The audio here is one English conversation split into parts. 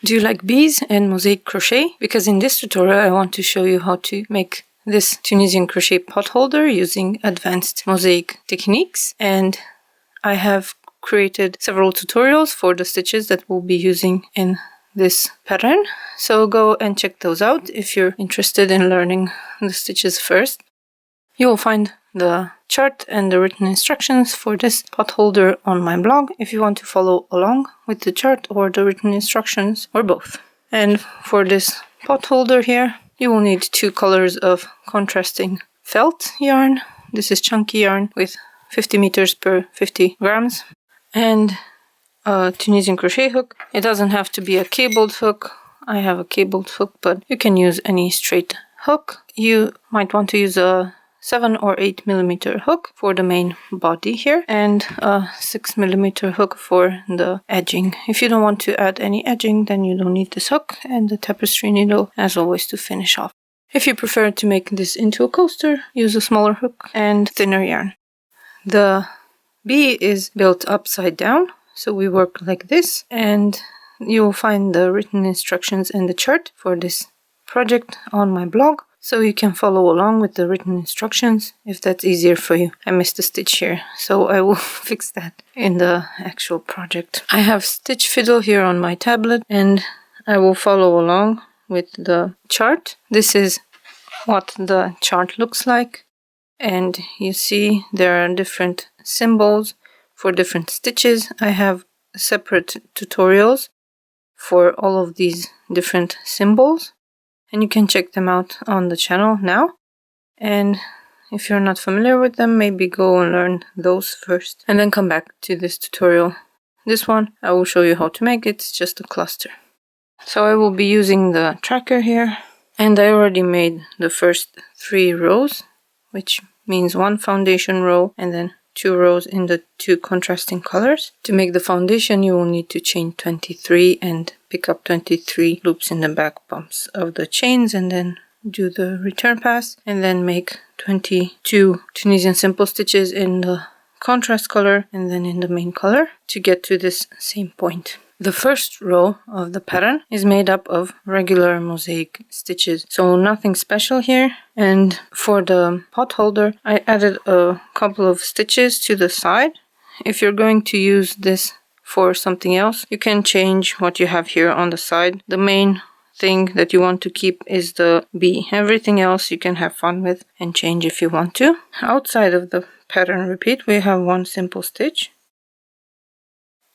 Do you like bees and mosaic crochet? Because in this tutorial I want to show you how to make this Tunisian crochet potholder using advanced mosaic techniques, and I have created several tutorials for the stitches that we'll be using in this pattern, so go and check those out if you're interested in learning the stitches first. You will find the chart and the written instructions for this potholder on my blog if you want to follow along with the chart or the written instructions, or both. And for this potholder here, you will need 2 colors of contrasting felt yarn. This is chunky yarn with 50 meters per 50 grams. And a Tunisian crochet hook. It doesn't have to be a cabled hook. I have a cabled hook, but you can use any straight hook. You might want to use a 7 or 8 millimeter hook for the main body here, and a 6 millimeter hook for the edging. If you don't want to add any edging, then you don't need this hook, and the tapestry needle as always to finish off. If you prefer to make this into a coaster, use a smaller hook and thinner yarn. The bee is built upside down, so we work like this, and you will find the written instructions and the chart for this project on my blog, so you can follow along with the written instructions if that's easier for you. I missed a stitch here, so I will fix that in the actual project. I have stitch fiddle here on my tablet, and I will follow along with the chart. This is what the chart looks like, and you see there are different symbols for different stitches. I have separate tutorials for all of these different symbols, and you can check them out on the channel now. And if you're not familiar with them, maybe go and learn those first and then come back to this tutorial. This one I will show you how to make. It's just a cluster. So I will be using the tracker here, and I already made the first 3 rows, which means 1 foundation row and then 2 rows in the 2 contrasting colors. To make the foundation, you will need to chain 23 and pick up 23 loops in the back bumps of the chains, and then do the return pass, and then make 22 Tunisian simple stitches in the contrast color and then in the main color to get to this same point. The first row of the pattern is made up of regular mosaic stitches, so nothing special here. And for the potholder, I added a couple of stitches to the side. If you're going to use this for something else, you can change what you have here on the side. The main thing that you want to keep is the bee. Everything else you can have fun with and change if you want to. Outside of the pattern repeat, we have 1 simple stitch.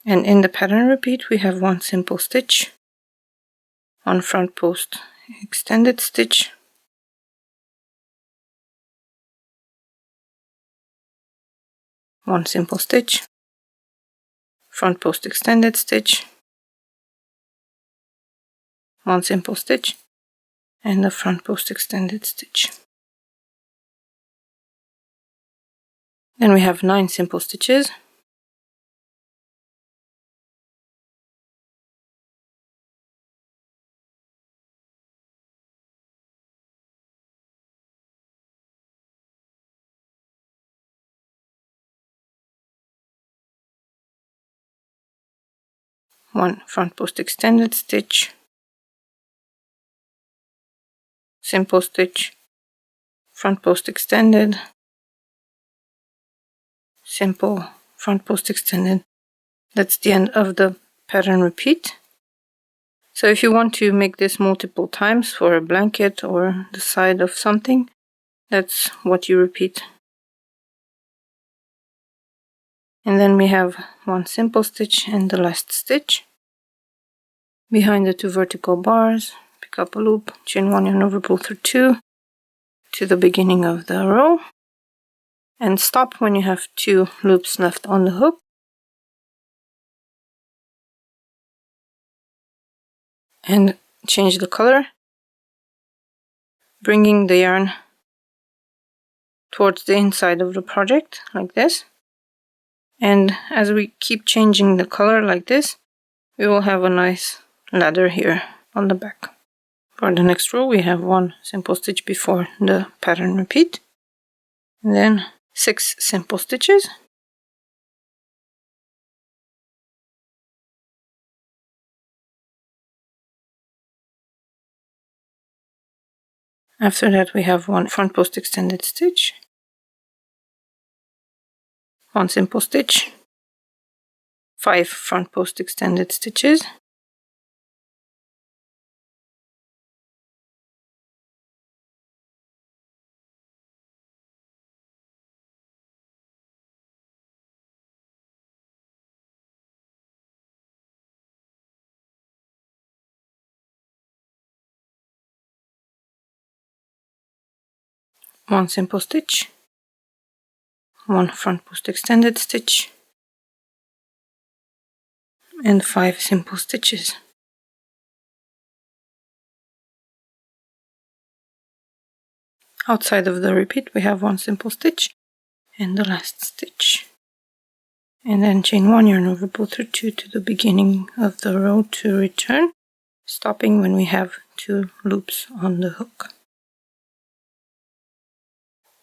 And in the pattern repeat, we have 1 simple stitch, 1 front post extended stitch, 1 simple stitch, front post extended stitch, 1 simple stitch, and a front post extended stitch. Then we have 9 simple stitches. One front post extended stitch, simple stitch, front post extended, simple, front post extended. That's the end of the pattern repeat. So if you want to make this multiple times for a blanket or the side of something, that's what you repeat. And then we have 1 simple stitch and the last stitch. Behind the 2 vertical bars, pick up a loop, chain 1 yarn over, pull through 2 to the beginning of the row, and stop when you have 2 loops left on the hook. And change the color, bringing the yarn towards the inside of the project like this. And as we keep changing the color like this, we will have a nice ladder here on the back. For the next row, we have 1 simple stitch before the pattern repeat, and then 6 simple stitches, After that we have one front post extended stitch, one simple stitch, 5 front post extended stitches, one simple stitch, one front post extended stitch, and 5 simple stitches. Outside of the repeat we have one simple stitch and the last stitch, and then chain 1 yarn over, pull through 2 to the beginning of the row to return, stopping when we have 2 loops on the hook.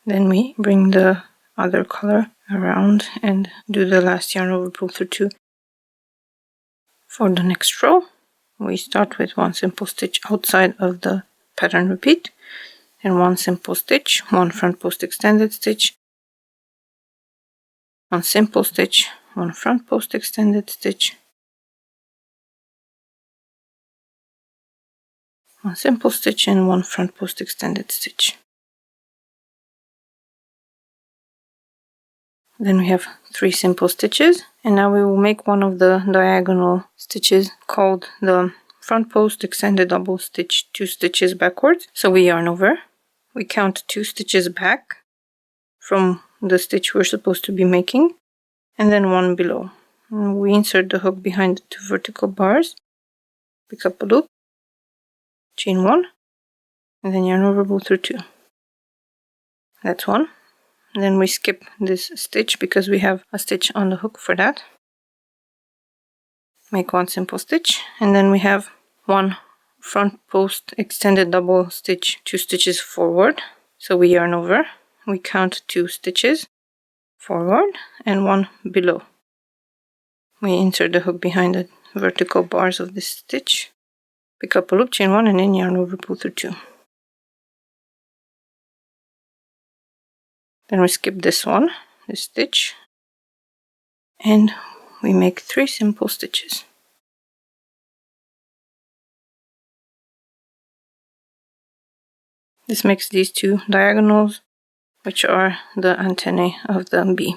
Then we bring the other color around and do the last yarn over, pull through 2. For the next row we start with one simple stitch outside of the pattern repeat, and one simple stitch, one front post extended stitch, one simple stitch, one front post extended stitch, one simple stitch, and one front post extended stitch. Then we have 3 simple stitches, and now we will make one of the diagonal stitches called the front post extended double stitch 2 stitches backwards. So we yarn over, we count 2 stitches back from the stitch we're supposed to be making, and then 1 below. And we insert the hook behind the 2 vertical bars, pick up a loop, chain 1, and then yarn over, pull through 2. That's 1. And then we skip this stitch because we have a stitch on the hook for that. Make 1 simple stitch, and then we have 1 front post extended double stitch 2 stitches forward. So we yarn over, we count 2 stitches forward and 1 below. We insert the hook behind the vertical bars of this stitch, pick up a loop, chain 1, and then yarn over, pull through 2. Then we skip this one, this stitch, and we make 3 simple stitches. This makes these 2 diagonals, which are the antennae of the bee.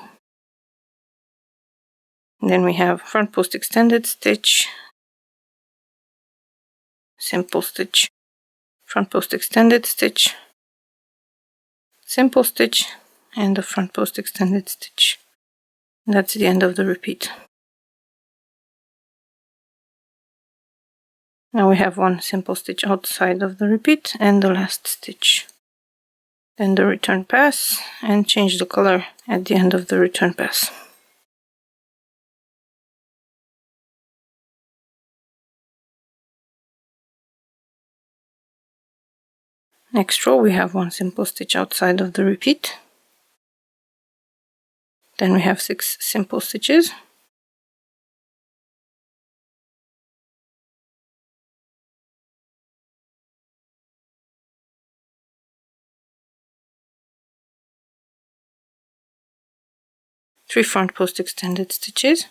And then we have front post extended stitch, simple stitch, front post extended stitch, simple stitch, and the front post extended stitch. That's the end of the repeat. Now we have 1 simple stitch outside of the repeat and the last stitch. Then the return pass, and change the color at the end of the return pass. Next row we have 1 simple stitch outside of the repeat. Then we have 6 simple stitches. Three front post extended stitches.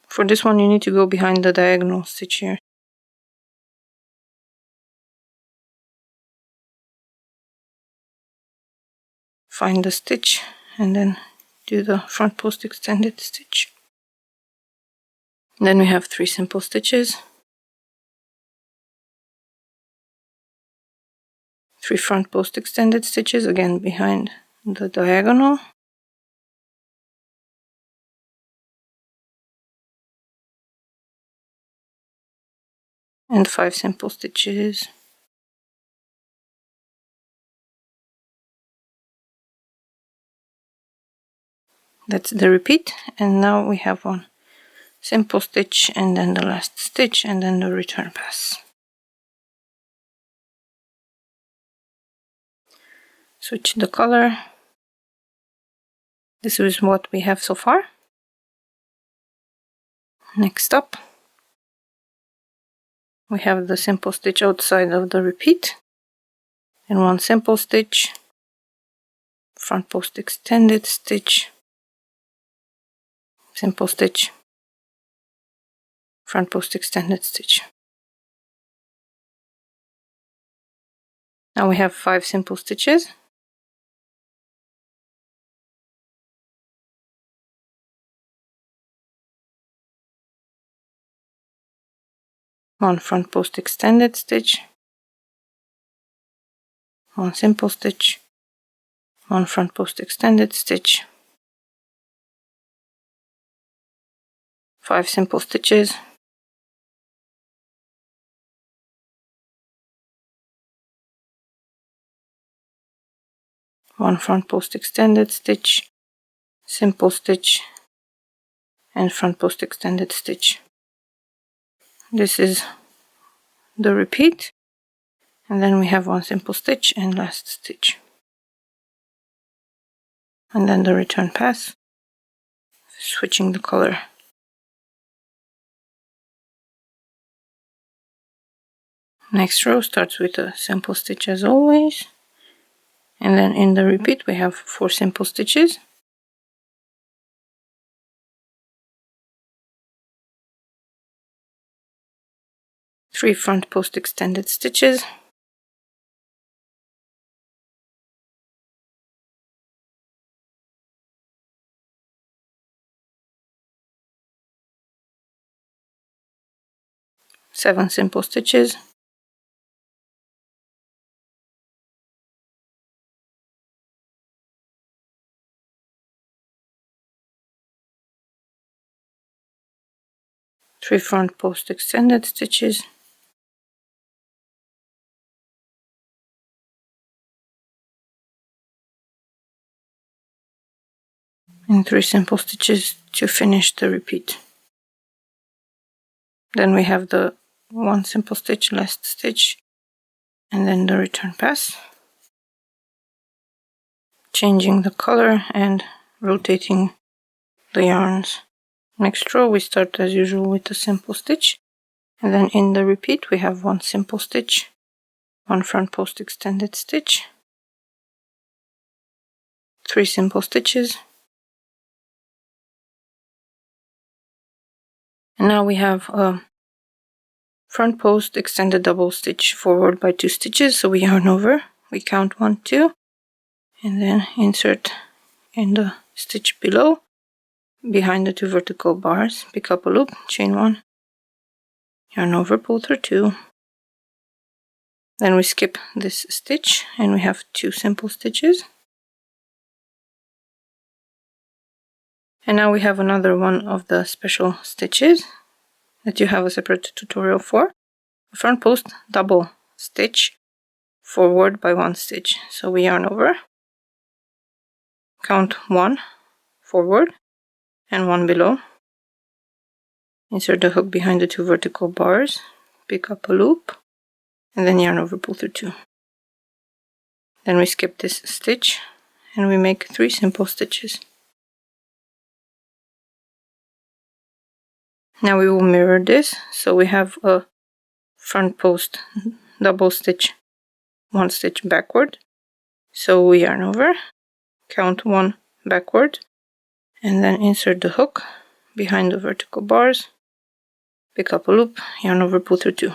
For this one you need to go behind the diagonal stitch here. Find the stitch and then do the front post extended stitch. Then we have 3 simple stitches, 3 front post extended stitches, again behind the diagonal, and 5 simple stitches. That's the repeat, and now we have 1 simple stitch and then the last stitch and then the return pass. Switch the color. This is what we have so far. Next up, we have the simple stitch outside of the repeat, and one simple stitch, front post extended stitch, simple stitch, front post extended stitch. Now we have 5 simple stitches. One front post extended stitch, one simple stitch, one front post extended stitch, 5 simple stitches, one front post extended stitch, simple stitch, and front post extended stitch. This is the repeat, and then we have one simple stitch and last stitch, and then the return pass, switching the color. Next row starts with a simple stitch as always, and then in the repeat we have 4 simple stitches, three front post extended stitches, seven simple stitches, three front post extended stitches, and 3 simple stitches to finish the repeat. Then we have the one simple stitch, last stitch, and then the return pass, changing the color and rotating the yarns. Next row we start as usual with a simple stitch, and then in the repeat we have one simple stitch, one front post extended stitch, 3 simple stitches, and now we have a front post extended double stitch forward by 2 stitches. So we yarn over, we count 1, 2, and then insert in the stitch below, behind the 2 vertical bars, pick up a loop, chain 1, yarn over, pull through 2, then we skip this stitch and we have 2 simple stitches, and now we have another one of the special stitches that you have a separate tutorial for, a front post double stitch forward by 1 stitch. So we yarn over, count 1 forward and 1 below, insert the hook behind the 2 vertical bars, pick up a loop, and then yarn over, pull through 2. Then we skip this stitch and we make 3 simple stitches. Now we will mirror this, so we have a front post double stitch, 1 stitch backward, so we yarn over, count 1 backward, and then insert the hook behind the vertical bars, pick up a loop, yarn over, pull through 2.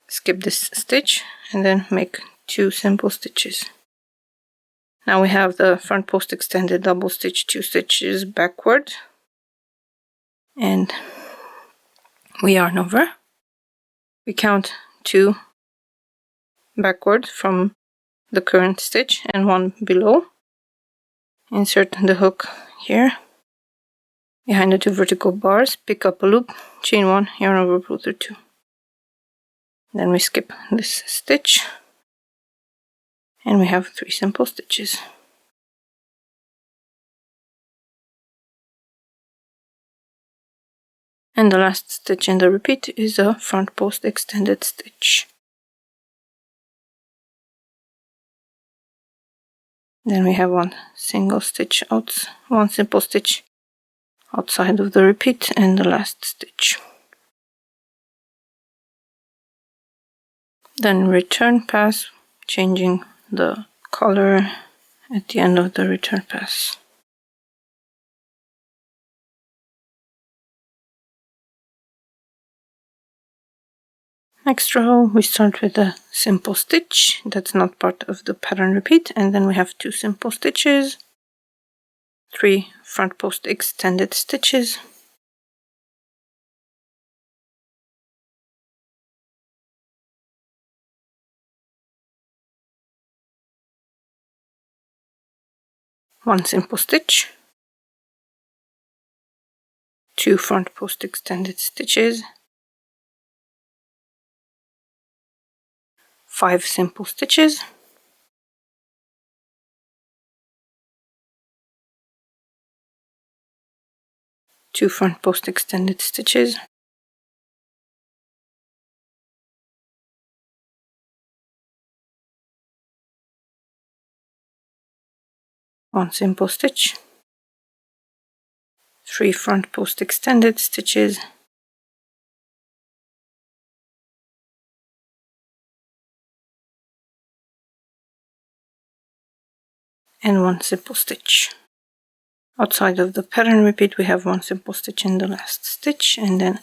Skip this stitch and then make 2 simple stitches. Now we have the front post extended double stitch, 2 stitches backward, and we yarn over, we count 2 backward from the current stitch and 1 below, insert the hook here behind the 2 vertical bars, pick up a loop, chain 1, yarn over, pull through 2. Then we skip this stitch and we have 3 simple stitches. And the last stitch in the repeat is a front post extended stitch. Then we have 1 single stitch out, 1 simple stitch outside of the repeat and the last stitch. Then return pass, changing the color at the end of the return pass. Next row we start with a simple stitch that's not part of the pattern repeat, and then we have 2 simple stitches, 3 front post extended stitches, one simple stitch, 2 front post extended stitches, 5 simple stitches, 2 front post extended stitches, 1 simple stitch, 3 front post extended stitches, and 1 simple stitch. Outside of the pattern repeat we have 1 simple stitch in the last stitch, and then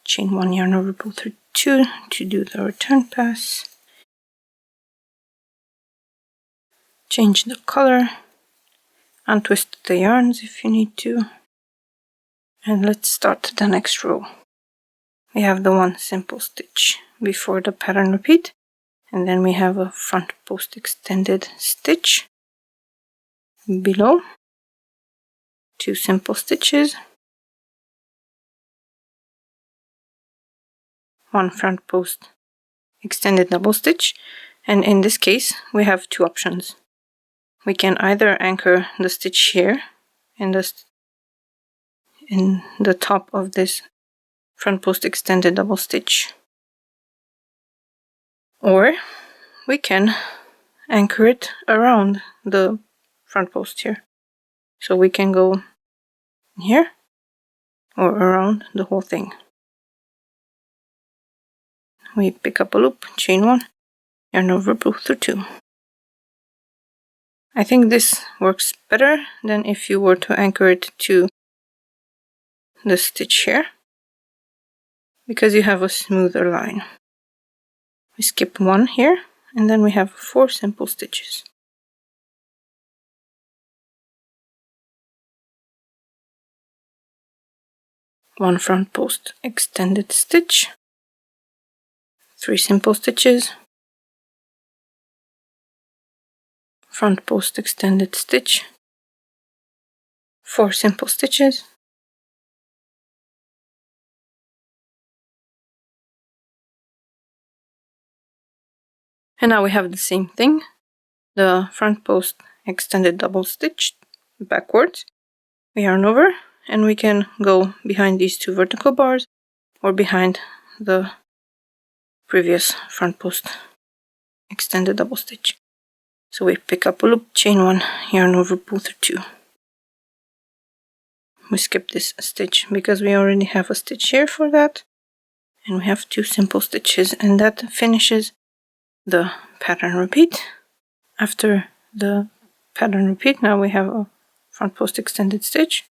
chain 1 yarn over pull through 2 to do the return pass. Change the color, untwist the yarns if you need to, and let's start the next row. We have the 1 simple stitch before the pattern repeat, and then we have a front post extended stitch below, 2 simple stitches, 1 front post extended double stitch, and in this case we have 2 options. We can either anchor the stitch here in the top of this front post extended double stitch, or we can anchor it around the front post here. So we can go here or around the whole thing. We pick up a loop, chain 1, yarn over, pull through 2. I think this works better than if you were to anchor it to the stitch here, because you have a smoother line. We skip 1 here, and then we have 4 simple stitches. One front post extended stitch, 3 simple stitches, front post extended stitch, 4 simple stitches, and now we have the same thing, the front post extended double stitch backwards. We yarn over, and we can go behind these 2 vertical bars or behind the previous front post extended double stitch. So we pick up a loop, chain 1, yarn over, pull through 2. We skip this stitch because we already have a stitch here for that, and we have 2 simple stitches, and that finishes the pattern repeat. After the pattern repeat, now we have a front post extended stitch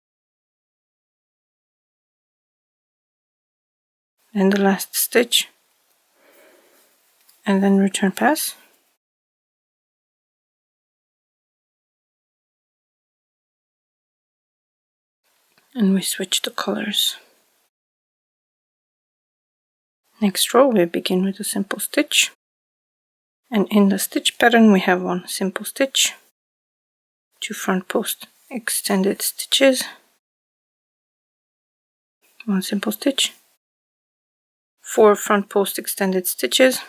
and the last stitch, and then return pass. And we switch the colors. Next row we begin with a simple stitch, and in the stitch pattern we have 1 simple stitch, 2 front post extended stitches, 1 simple stitch, 4 front post extended stitches,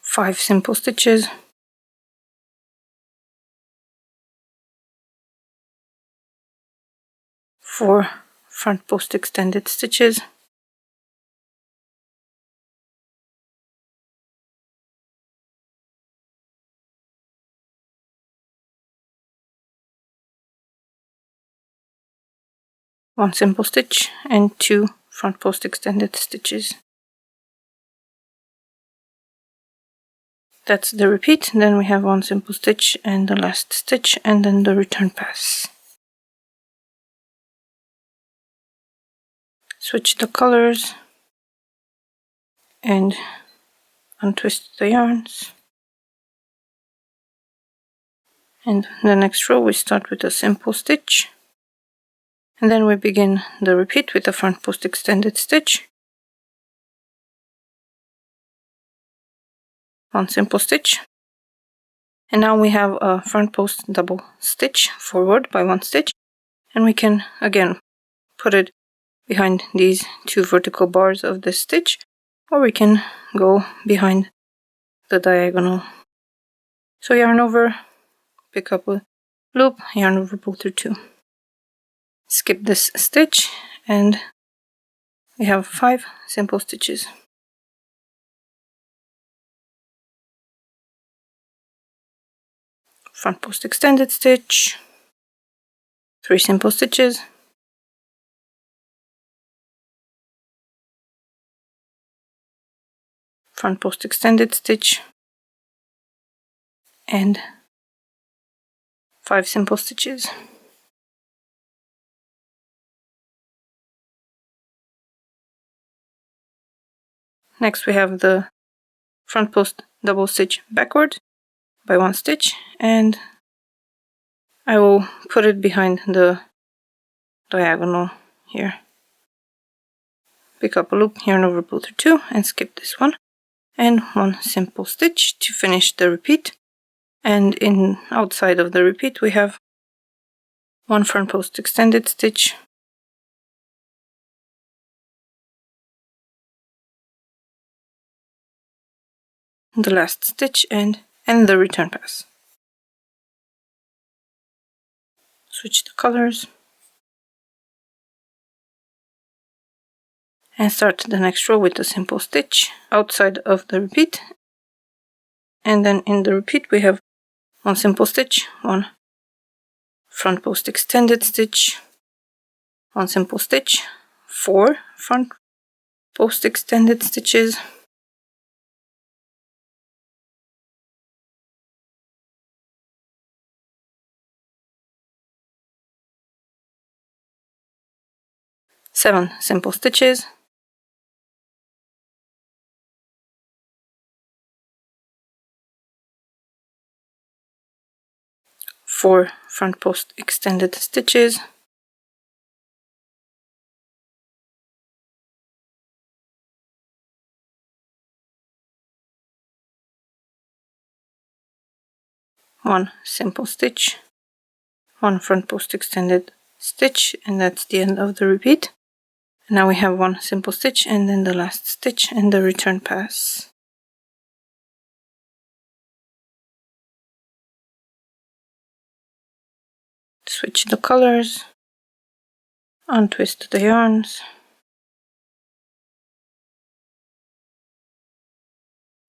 5 simple stitches, 4 front post extended stitches, one simple stitch and 2 front post extended stitches. That's the repeat. Then we have 1 simple stitch and the last stitch, and then the return pass. Switch the colors and untwist the yarns. And the next row we start with a simple stitch, and then we begin the repeat with a front post extended stitch, 1 simple stitch, and now we have a front post double stitch forward by 1 stitch, and we can again put it behind these 2 vertical bars of this stitch, or we can go behind the diagonal. So yarn over, pick up a loop, yarn over, pull through 2. Skip this stitch, and we have 5 simple stitches. Front post extended stitch, 3 simple stitches, front post extended stitch, and 5 simple stitches. Next we have the front post double stitch backward by 1 stitch, and I will put it behind the diagonal here. Pick up a loop, yarn over, pull through 2, and skip this one, and 1 simple stitch to finish the repeat. And in outside of the repeat we have 1 front post extended stitch, the last stitch, and the return pass. Switch the colors and start the next row with a simple stitch outside of the repeat, and then in the repeat we have 1 simple stitch, 1 front post extended stitch, 1 simple stitch, 4 front post extended stitches, seven simple stitches, 4 front post extended stitches, 1 simple stitch, 1 front post extended stitch, and that's the end of the repeat. And now we have 1 simple stitch and then the last stitch and the return pass. Switch the colors, untwist the yarns,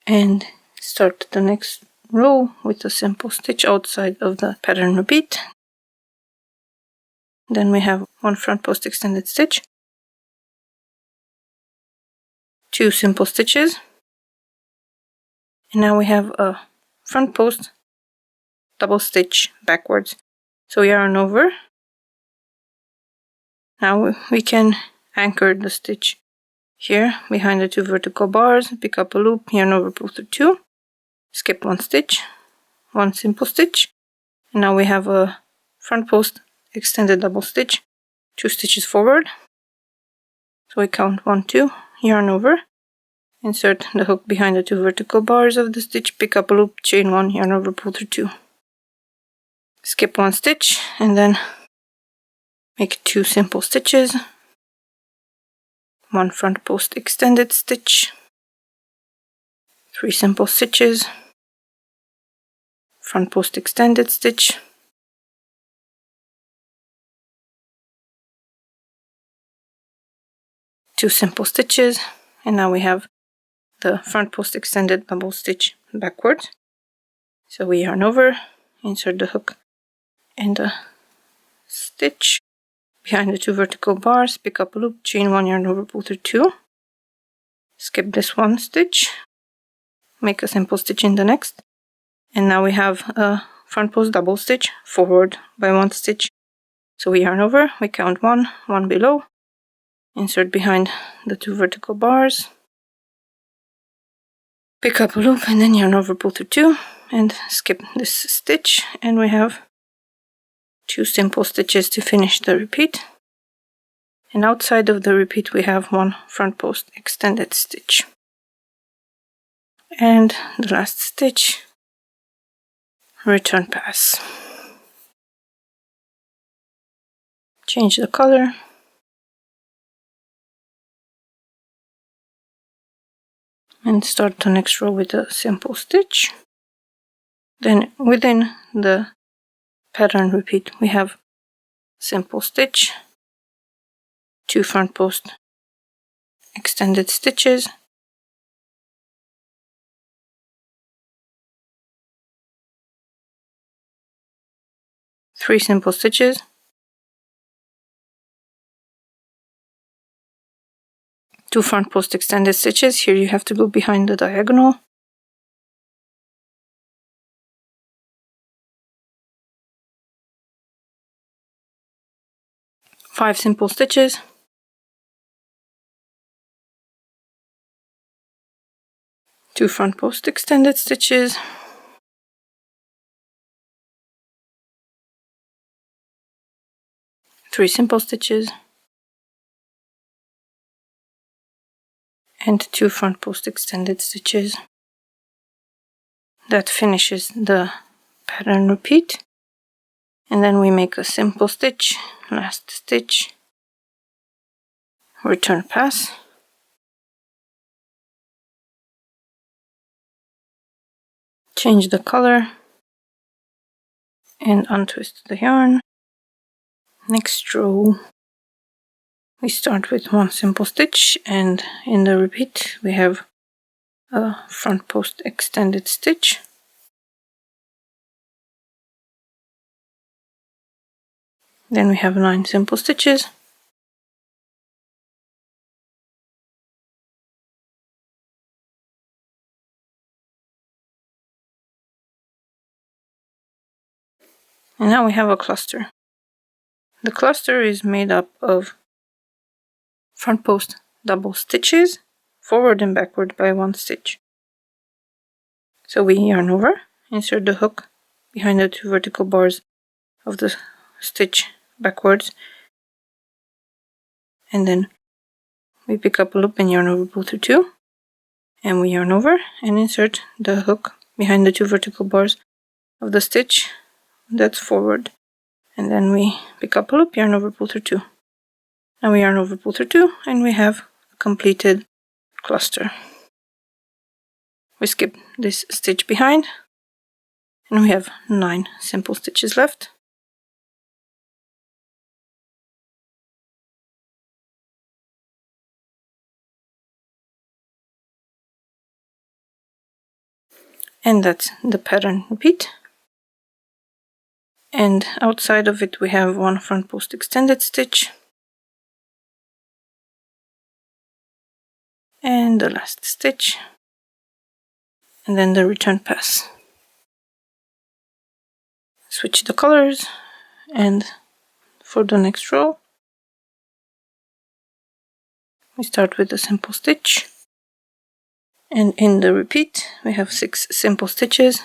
and start the next row with a simple stitch outside of the pattern repeat. Then we have 1 front post extended stitch, 2 simple stitches, and now we have a front post double stitch backwards. So yarn over. Now we can anchor the stitch here behind the 2 vertical bars, pick up a loop, yarn over, pull through 2, skip 1 stitch, 1 simple stitch, and now we have a front post extended double stitch, 2 stitches forward. So we count 1, 2, yarn over, insert the hook behind the 2 vertical bars of the stitch, pick up a loop, chain 1, yarn over, pull through 2, skip 1 stitch, and then make 2 simple stitches, 1 front post extended stitch, 3 simple stitches, front post extended stitch, 2 simple stitches, and now we have the front post extended double stitch backwards. So we yarn over, insert the hook in the stitch behind the 2 vertical bars, pick up a loop, chain 1, yarn over, pull through 2, skip this 1 stitch, make a simple stitch in the next, and now we have a front post double stitch forward by 1 stitch. So we yarn over, we count 1, 1 below, insert behind the 2 vertical bars, pick up a loop, and then yarn over, pull through 2, and skip this stitch, and we have 2 simple stitches to finish the repeat. And outside of the repeat we have 1 front post extended stitch. And the last stitch, return pass. Change the color. And start the next row with a simple stitch. Then within the pattern repeat we have simple stitch, 2 front post extended stitches, three simple stitches, 2 front post extended stitches. Here you have to go behind the diagonal, 5 simple stitches, 2 front post extended stitches, 3 simple stitches, and 2 front post extended stitches. That finishes the pattern repeat, and then we make a simple stitch, last stitch, return pass, change the color, and untwist the yarn. Next row we start with 1 simple stitch, and in the repeat we have a front post extended stitch, then we have 9 simple stitches, and now we have a cluster. The cluster is made up of front post double stitches, forward and backward by 1 stitch. So we yarn over, insert the hook behind the 2 vertical bars of the stitch backwards, and then we pick up a loop and yarn over, pull through 2, and we yarn over and insert the hook behind the 2 vertical bars of the stitch that's forward, and then we pick up a loop, yarn over, pull through 2. Now we yarn over, pull through 2, and we have a completed cluster. We skip this stitch behind, and we have 9 simple stitches left. And that's the pattern repeat. And outside of it we have 1 front post extended stitch, and the last stitch, and then the return pass. Switch the colors, and for the next row we start with a simple stitch, and in the repeat we have 6 simple stitches,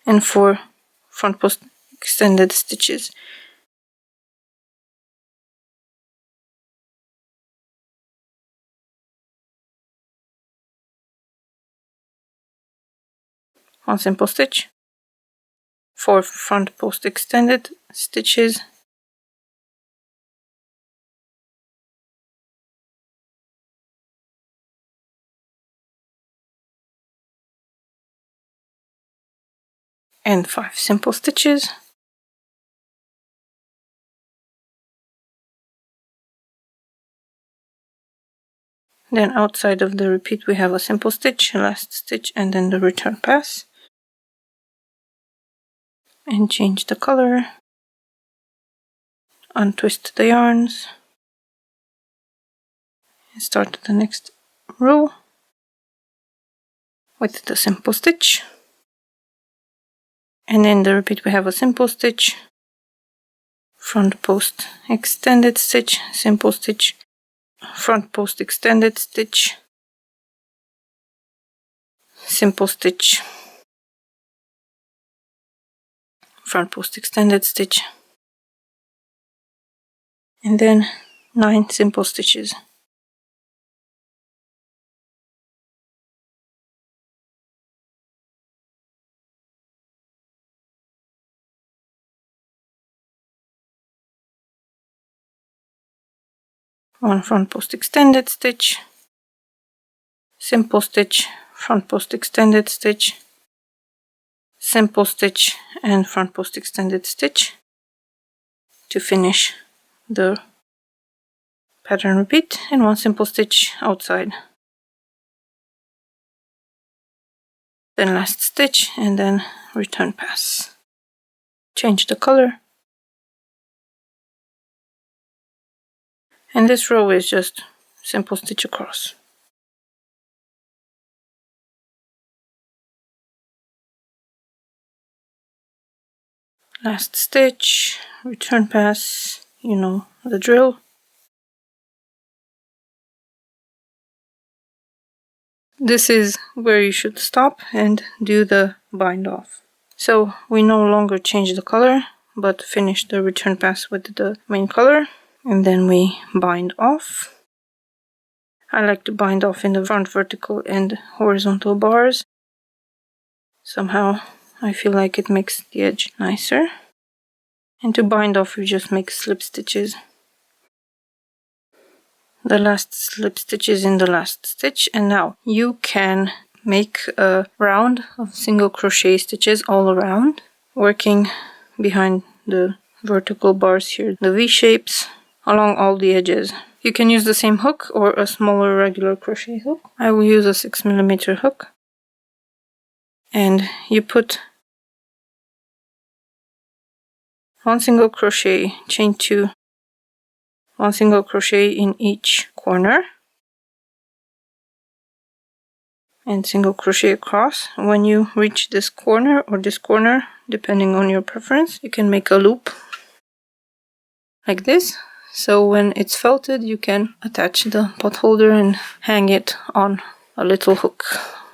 and 4 front post extended stitches. One simple stitch, 4 front post extended stitches, and 5 simple stitches. Then outside of the repeat we have a simple stitch, last stitch, and then the return pass. And change the color, untwist the yarns, and start the next row with the simple stitch. And in the repeat we have a simple stitch, front post extended stitch, simple stitch, front post extended stitch, simple stitch, front post extended stitch, and then 9 simple stitches. One front post extended stitch, simple stitch, front post extended stitch, simple stitch, and front post extended stitch to finish the pattern repeat, and 1 simple stitch outside. Then last stitch, and then return pass. Change the color. And this row is just simple stitch across. Last stitch, return pass, you know the drill. This is where you should stop and do the bind off. So we no longer change the color, but finish the return pass with the main color, and then we bind off. I like to bind off in the front vertical and horizontal bars. Somehow I feel like it makes the edge nicer. And to bind off we just make slip stitches. The last slip stitch is in the last stitch, and now you can make a round of single crochet stitches all around, working behind the vertical bars here, the V shapes along all the edges. You can use the same hook or a smaller regular crochet hook. I will use a 6mm hook. And you put 1 single crochet, chain 2, 1 single crochet in each corner, and single crochet across. When you reach this corner or this corner, depending on your preference, you can make a loop like this. So when it's felted, you can attach the pot holder and hang it on a little hook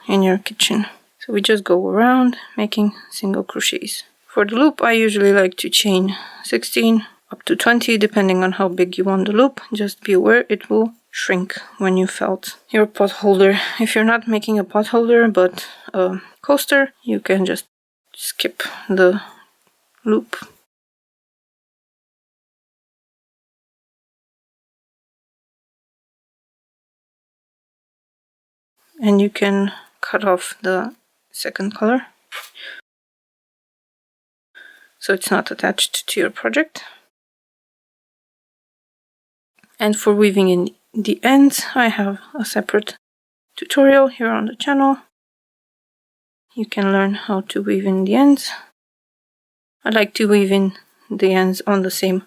in your kitchen. So we just go around making single crochets. For the loop, I usually like to chain 16 up to 20, depending on how big you want the loop. Just be aware it will shrink when you felt your pot holder. If you're not making a pot holder but a coaster, you can just skip the loop. And you can cut off the second color so it's not attached to your project. And for weaving in the ends, I have a separate tutorial here on the channel. You can learn how to weave in the ends. I like to weave in the ends on the same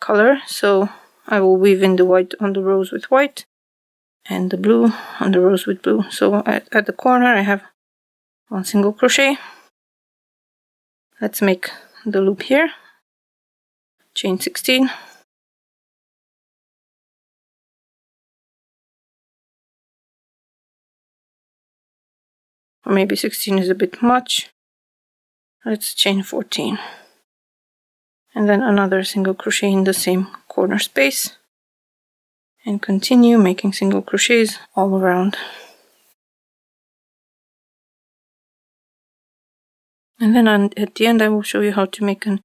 color, so I will weave in the white on the rows with white and the blue on the rows with blue. So at the corner I have 1 single crochet. Let's make the loop here. Chain 16. Or maybe 16 is a bit much. Let's chain 14. And then another single crochet in the same corner space. And continue making single crochets all around. And then at the end I will show you how to make an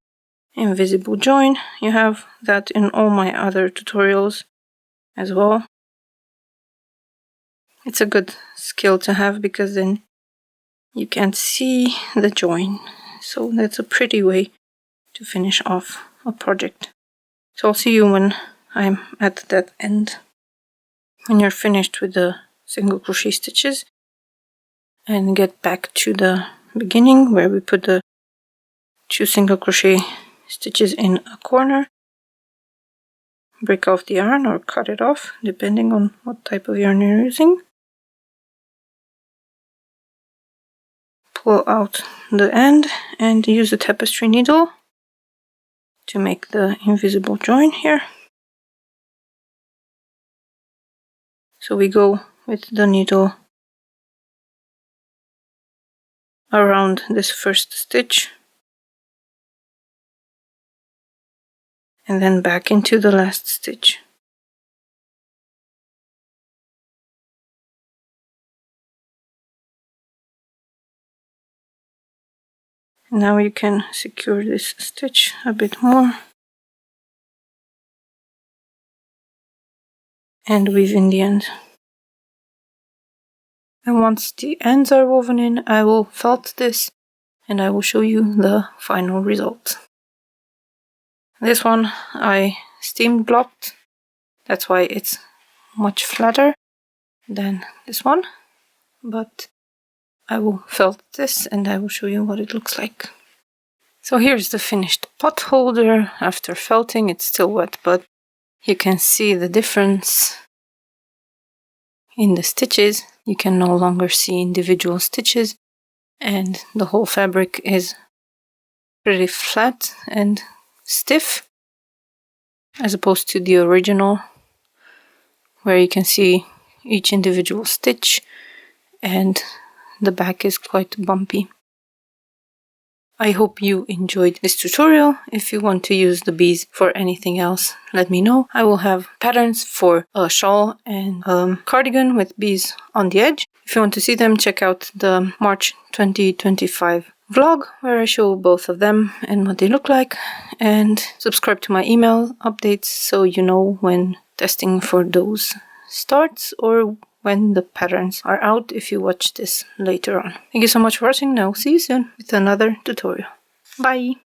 invisible join. You have that in all my other tutorials as well. It's a good skill to have because then you can't see the join. So that's a pretty way to finish off a project. So I'll see you when I'm at that end. When you're finished with the single crochet stitches, and get back to the beginning where we put the 2 single crochet stitches in a corner. Break off the yarn or cut it off depending on what type of yarn you're using. Pull out the end and use the tapestry needle to make the invisible join here. So we go with the needle around this first stitch and then back into the last stitch. Now you can secure this stitch a bit more and weave in the end. And once the ends are woven in, I will felt this and I will show you the final result. This one I steam blocked, that's why it's much flatter than this one, but I will felt this and I will show you what it looks like. So here's the finished pot holder. After felting, it's still wet, but you can see the difference in the stitches. You can no longer see individual stitches and the whole fabric is pretty flat and stiff as opposed to the original where you can see each individual stitch and the back is quite bumpy. I hope you enjoyed this tutorial. If you want to use the bees for anything else, let me know. I will have patterns for a shawl and a cardigan with bees on the edge. If you want to see them, check out the March 2025 vlog where I show both of them and what they look like. And subscribe to my email updates so you know when testing for those starts or when the patterns are out if you watch this later on. Thank you so much for watching and I'll see you soon with another tutorial. Bye!